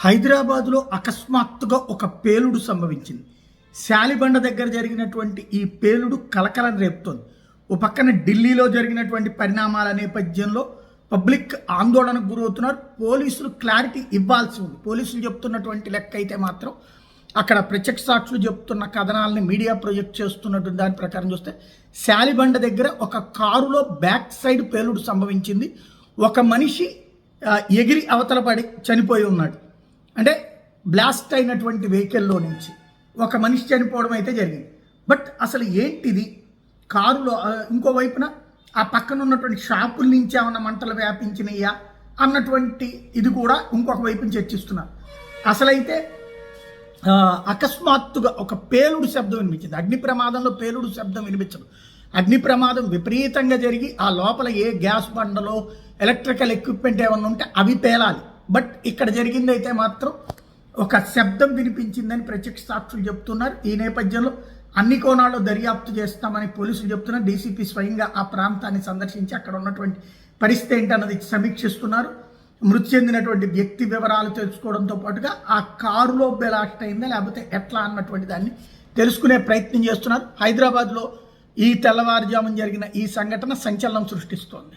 హైదరాబాద్లో అకస్మాత్తుగా ఒక పేలుడు సంభవించింది. శాలిబండ దగ్గర జరిగినటువంటి ఈ పేలుడు కలకలం రేపుతోంది. ఓ పక్కన ఢిల్లీలో జరిగినటువంటి పరిణామాల నేపథ్యంలో పబ్లిక్ ఆందోళనకు గురవుతున్నారు. పోలీసులు క్లారిటీ ఇవ్వాల్సి ఉంది. పోలీసులు చెప్తున్నటువంటి లెక్క అయితే మాత్రం అక్కడ ప్రత్యక్ష సాక్షులు చెప్తున్న కథనాలని మీడియా ప్రొజెక్ట్ చేస్తున్నటువంటి దాని ప్రకారం చూస్తే శాలిబండ దగ్గర ఒక కారులో బ్యాక్ సైడ్ పేలుడు సంభవించింది. ఒక మనిషి ఎగిరి అవతల పడి చనిపోయి ఉన్నాడు. అంటే బ్లాస్ట్ అయినటువంటి వెహికల్లో నుంచి ఒక మనిషి చనిపోవడం అయితే జరిగింది. బట్ అసలు ఏంటిది, కారులో ఇంకోవైపున ఆ పక్కన ఉన్నటువంటి షాపుల నుంచి ఏమన్నా మంటలు వ్యాపించినయ్యా అన్నటువంటి ఇది కూడా ఇంకొక వైపుని చర్చిస్తున్నారు. అసలైతే అకస్మాత్తుగా ఒక పేలుడు శబ్దం వినిపించింది. అగ్ని ప్రమాదంలో పేలుడు శబ్దం వినిపించదు. అగ్ని ప్రమాదం విపరీతంగా జరిగి ఆ లోపల ఏ గ్యాస్ బండలో ఎలక్ట్రికల్ ఎక్విప్మెంట్ ఏమన్నా ఉంటే అవి పేలాలి. బట్ ఇక్కడ జరిగింది అయితే మాత్రం ఒక శబ్దం వినిపించిందని ప్రత్యక్ష సాక్షులు చెప్తున్నారు. ఈ నేపథ్యంలో అన్ని కోణాల్లో దర్యాప్తు చేస్తామని పోలీసులు చెప్తున్నారు. డీసీపీ స్వయంగా ఆ ప్రాంతాన్ని సందర్శించి అక్కడ ఉన్నటువంటి పరిస్థితి ఏంటన్నది సమీక్షిస్తున్నారు. మృతి చెందినటువంటి వ్యక్తి వివరాలు తెలుసుకోవడంతో పాటుగా ఆ కారులో బ్లాస్ట్ అయిందా లేకపోతే ఎట్లా అన్నటువంటి దాన్ని తెలుసుకునే ప్రయత్నం చేస్తున్నారు. హైదరాబాద్లో ఈ తెల్లవారుజామున జరిగిన ఈ సంఘటన సంచలనం సృష్టిస్తోంది.